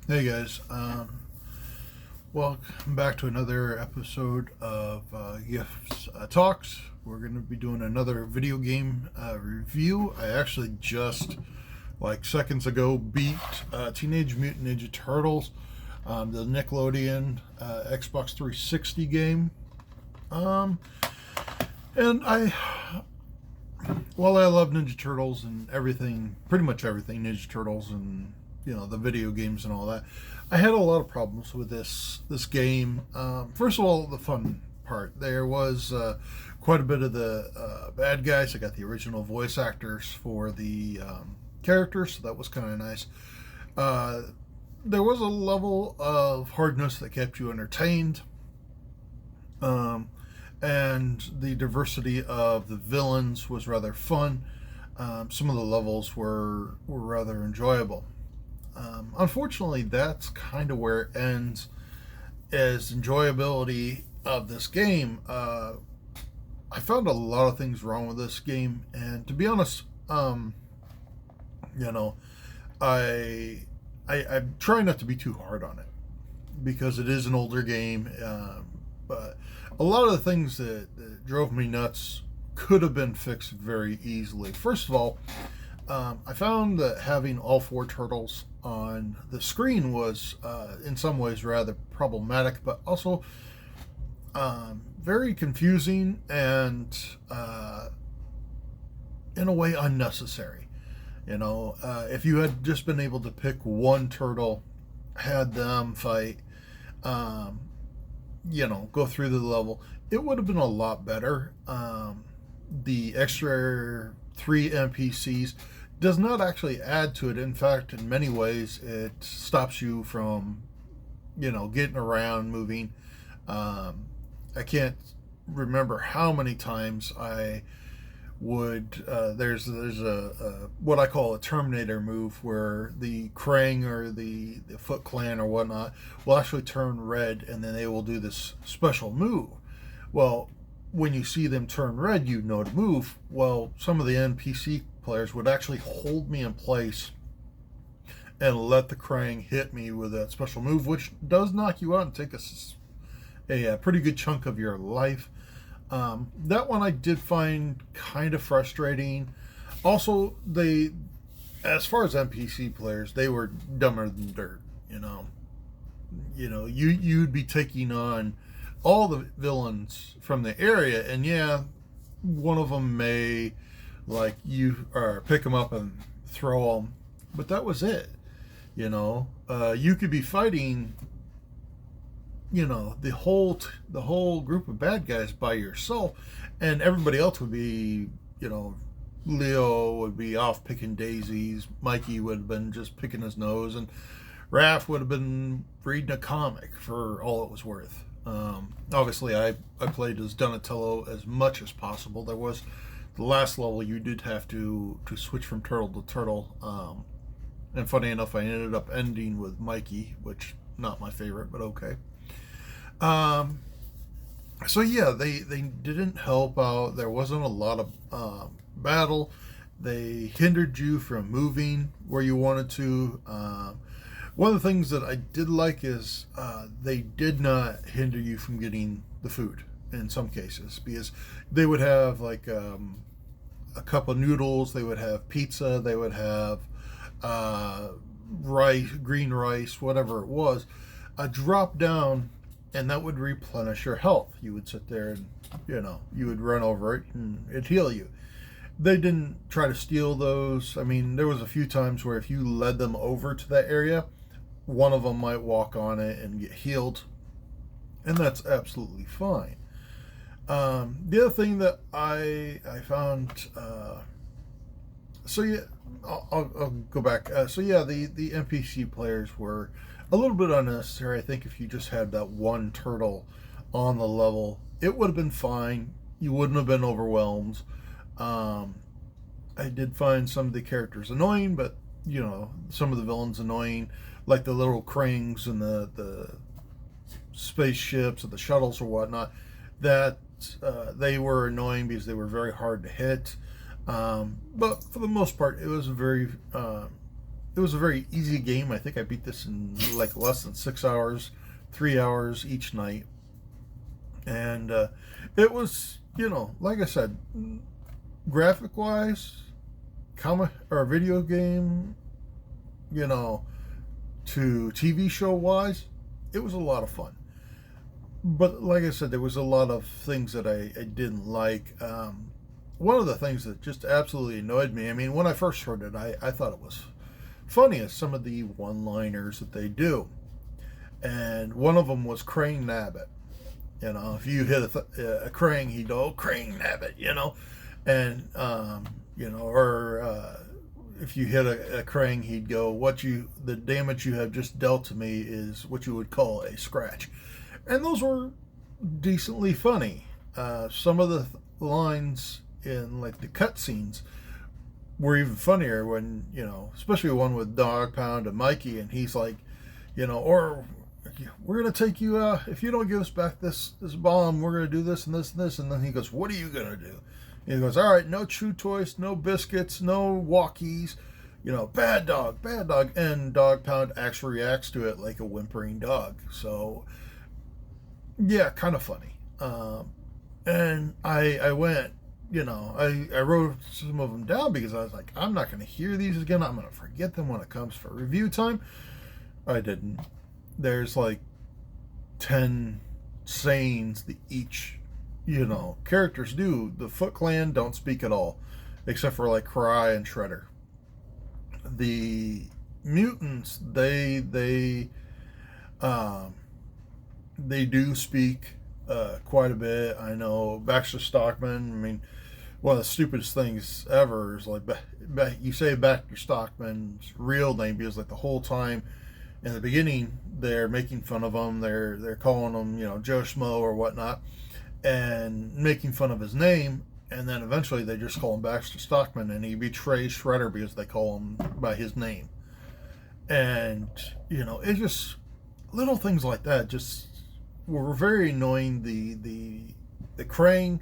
Hey guys, welcome back to another episode of Gifts Talks. We're going to be doing another video game review. I actually just, like seconds ago, beat Teenage Mutant Ninja Turtles, the Nickelodeon Xbox 360 game. Um, and while I love Ninja Turtles and everything, pretty much everything Ninja Turtles and the video games and all that, I had a lot of problems with this game. First of all, the fun part. There was quite a bit of the bad guys. I got the original voice actors for the characters, so that was kind of nice. Uh, there was a level of hardness that kept you entertained. Um, and the diversity of the villains was rather fun. Some of the levels were rather enjoyable. Unfortunately, that's kind of where it ends as enjoyability of this game. I found a lot of things wrong with this game, and to be honest, you know, I try not to be too hard on it because it is an older game. But a lot of the things that drove me nuts could have been fixed very easily. First of all, I found that having all four turtles on the screen was, in some ways, rather problematic, but also very confusing and, in a way, unnecessary. If you had just been able to pick one turtle, had them fight, um, go through the level, it would have been a lot better. The extra three NPCs does not actually add to it. In fact, in many ways, it stops you from, getting around, moving. I can't remember how many times I would. There's a what I call a Terminator move where the Krang or the Foot Clan or whatnot will actually turn red, and then they will do this special move. Well, when you see them turn red, you know to move. Well, some of the NPC players would actually hold me in place and let the Krang hit me with that special move, which does knock you out and take a pretty good chunk of your life. That one I did find kind of frustrating. Also, as far as NPC players, they were dumber than dirt. You'd be taking on all the villains from the area, and yeah, one of them may you or pick them up and throw them, but that was it. You could be fighting, the whole group of bad guys by yourself, and everybody else would be, Leo would be off picking daisies, Mikey would have been just picking his nose, and Raph would have been reading a comic for all it was worth. Obviously, I played as Donatello as much as possible. There was the last level you did have to switch from turtle to turtle, and funny enough, I ended up ending with Mikey, which not my favorite, but okay. Um, so yeah, they didn't help out. There wasn't a lot of battle. They hindered you from moving where you wanted to. One of the things that I did like is they did not hinder you from getting the food in some cases, because they would have a cup of noodles, they would have pizza, they would have rice, green rice, whatever it was, drop down, and that would replenish your health. You would sit there and you would run over it and it'd heal you. They didn't try to steal those. I mean, there was a few times where if you led them over to that area, one of them might walk on it and get healed, and that's absolutely fine. The other thing that I found, so yeah, I'll go back. So yeah, the NPC players were a little bit unnecessary. I think if you just had that one turtle on the level, it would have been fine. You wouldn't have been overwhelmed. I did find some of the characters annoying, but some of the villains annoying, like the little Krangs and the spaceships and the shuttles or whatnot. That they were annoying because they were very hard to hit. But for the most part, it was a very it was a very easy game. I think I beat this in like less than 6 hours, 3 hours each night. And it was, like I said, graphic wise, comic or video game, to TV show wise, it was a lot of fun. But like I said, there was a lot of things that I didn't like. One of the things that just absolutely annoyed me, I mean, when I first heard it, I thought it was funny as some of the one-liners that they do. And one of them was Crane Nabbit. If you hit a Krang, he'd go, oh, Crane Nabbit, And, or if you hit a Krang, he'd go, the damage you have just dealt to me is what you would call a scratch. And those were decently funny. Some of the lines in like the cutscenes were even funnier when, especially one with Dog Pound and Mikey, and he's like, or we're going to take you, if you don't give us back this bomb, we're going to do this and this and this. And then he goes, what are you going to do? And he goes, all right, no chew toys, no biscuits, no walkies, bad dog, bad dog. And Dog Pound actually reacts to it like a whimpering dog. So, yeah, kind of funny. And I went, I wrote some of them down because I was like, I'm not going to hear these again. I'm going to forget them when it comes for review time. I didn't. There's like 10 sayings that each, characters do. The Foot Clan don't speak at all, except for like Cry and Shredder. The mutants, they do speak quite a bit. I know Baxter Stockman. I mean, one of the stupidest things ever is like you say Baxter Stockman's real name because like the whole time in the beginning they're making fun of him. They're calling him Joe Schmo or whatnot, and making fun of his name. And then eventually they just call him Baxter Stockman, and he betrays Shredder because they call him by his name. And it just little things like that just were very annoying. The Krang,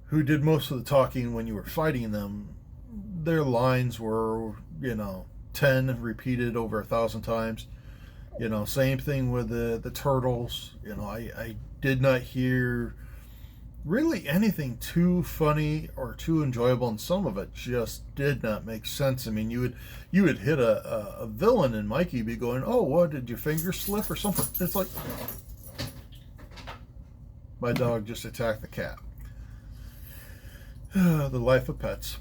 who did most of the talking when you were fighting them, their lines were 10 repeated over 1,000 times. Same thing with the turtles. I did not hear really anything too funny or too enjoyable, and some of it just did not make sense. I mean, you would hit a villain and Mikey be going, oh, what, did your finger slip or something? It's like, my dog just attacked the cat. The life of pets.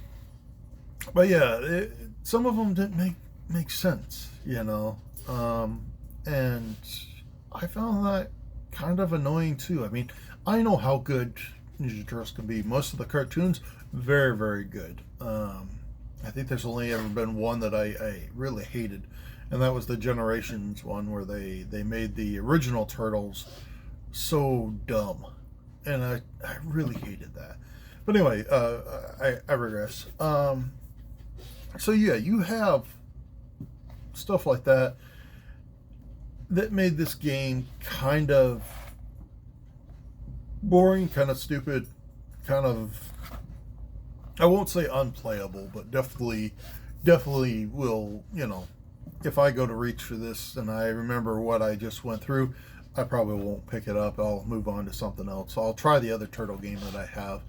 But yeah, some of them didn't make sense, and I found that kind of annoying too. I mean, I know how good Ninja Turtles can be. Most of the cartoons, very, very good. I think there's only ever been one that I really hated, and that was the Generations one where they made the original Turtles so dumb, and I really hated that. But anyway, I regress. So yeah, you have stuff like that made this game kind of boring, kind of stupid, kind of, I won't say unplayable, but definitely will, if I go to reach for this and I remember what I just went through, I probably won't pick it up. I'll move on to something else. I'll try the other Turtle game that I have.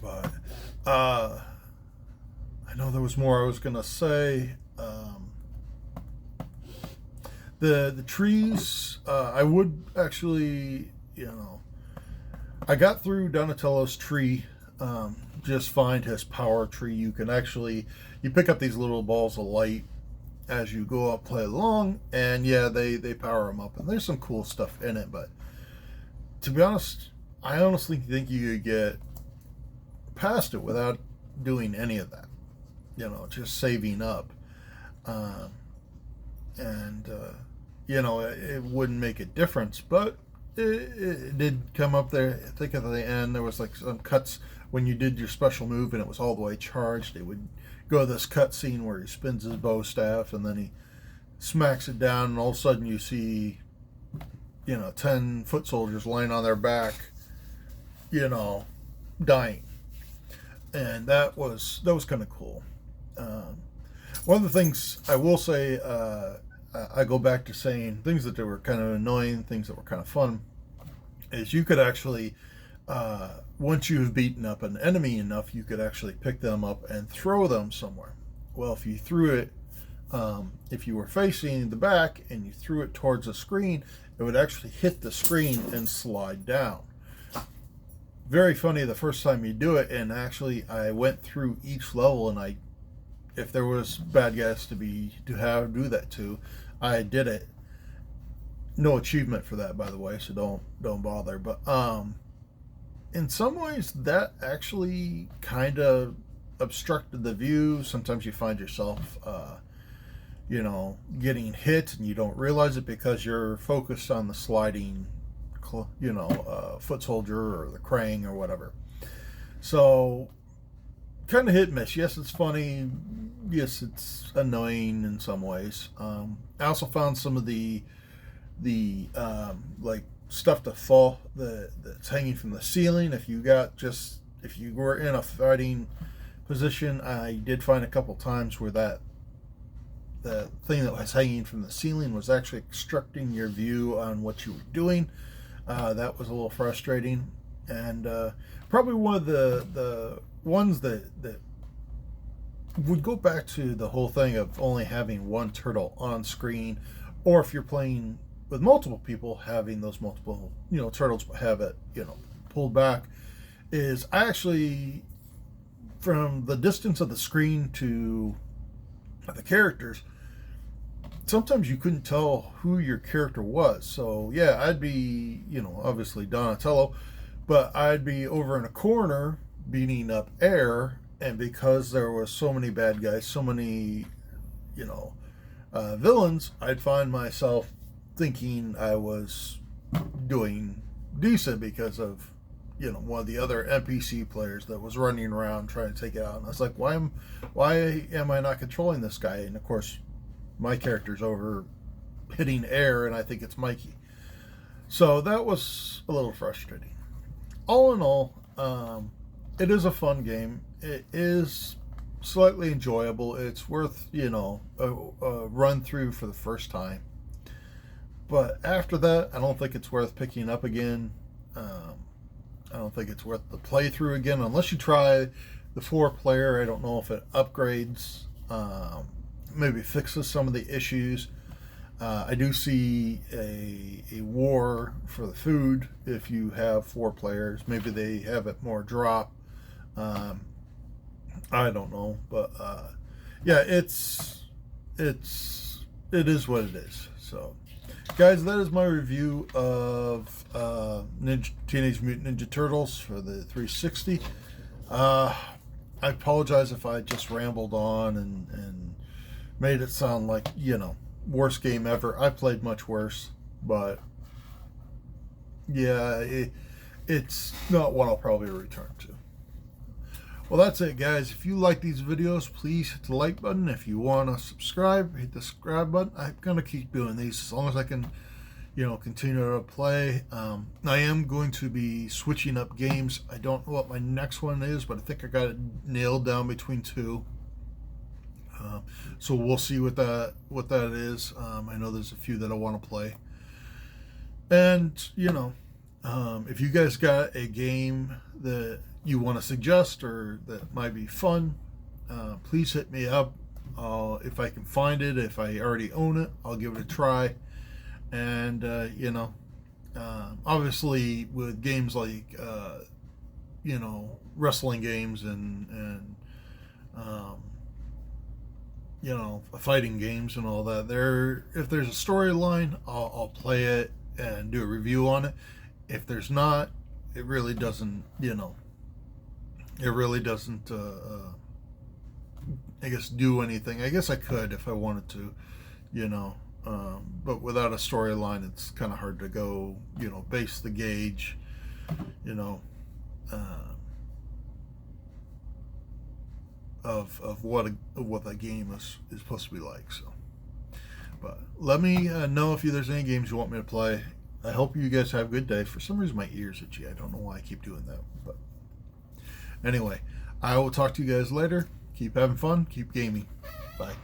But I know there was more I was going to say. The trees, I would actually, I got through Donatello's tree just fine. His power tree, you can actually, you pick up these little balls of light as you go up, play along, and yeah, they power them up, and there's some cool stuff in it. But to be honest, I honestly think you could get past it without doing any of that, just saving up, and it wouldn't make a difference. But it did come up there. I think at the end there was like some cuts when you did your special move and it was all the way charged. It would go to this cut scene where he spins his bow staff and then he smacks it down, and all of a sudden you see 10 foot soldiers laying on their back, dying. And that was kind of cool. One of the things I will say, I go back to saying things that were kind of annoying, things that were kind of fun, is you could actually, once you've beaten up an enemy enough, you could actually pick them up and throw them somewhere. Well, if you threw it, if you were facing the back and you threw it towards the screen, it would actually hit the screen and slide down. Very funny the first time you do it, and actually I went through each level, and if there was bad guys to do that to, I did it. No achievement for that, by the way, so don't bother. But in some ways, that actually kind of obstructed the view. Sometimes you find yourself, getting hit, and you don't realize it because you're focused on the sliding, foot soldier or the Krang or whatever. So, kind of hit and miss. Yes, it's funny. Yes, it's annoying in some ways. I also found some of the like stuff to fall that's hanging from the ceiling. If you were in a fighting position, I did find a couple times where the thing that was hanging from the ceiling was actually obstructing your view on what you were doing. That was a little frustrating, and probably one of the ones that would go back to the whole thing of only having one turtle on screen, or if you're playing with multiple people, having those multiple turtles have it pulled back, is I actually, from the distance of the screen to the characters, sometimes you couldn't tell who your character was. So yeah, I'd be, obviously Donatello, but I'd be over in a corner beating up air, and because there was so many bad guys, so many, villains, I'd find myself thinking I was doing decent because of, one of the other NPC players that was running around trying to take it out. And I was like, why am I not controlling this guy? And of course, my character's over hitting air, and I think it's Mikey. So that was a little frustrating. All in all, it is a fun game. It is slightly enjoyable. It's worth, a run through for the first time. But after that, I don't think it's worth picking up again. I don't think it's worth the playthrough again, unless you try the 4-player. I don't know if it upgrades, maybe fixes some of the issues. I do see a war for the food if you have 4 players. Maybe they have it more drop. I don't know, but yeah, it is what it is. So, guys, that is my review of Teenage Mutant Ninja Turtles for the 360. I apologize if I just rambled on and made it sound like, worst game ever. I played much worse, but yeah, it's not one I'll probably return to. Well, that's it, guys. If you like these videos, please hit the like button. If you want to subscribe, hit the subscribe button. I'm going to keep doing these as long as I can, continue to play. I am going to be switching up games. I don't know what my next one is, but I think I got it nailed down between 2. So we'll see what that is. I know there's a few that I want to play. And, if you guys got a game that you want to suggest or that might be fun, please hit me up. If I can find it, if I already own it, I'll give it a try. And obviously with games like wrestling games and fighting games and all that, if there's a storyline, I'll play it and do a review on it. If there's not, it really doesn't, I guess, do anything. I guess I could if I wanted to, but without a storyline, it's kind of hard to go, base the gauge, of what the game is supposed to be like. So, but let me know if there's any games you want me to play. I hope you guys have a good day. For some reason, my ears itchy. I don't know why I keep doing that, but anyway, I will talk to you guys later. Keep having fun. Keep gaming. Bye.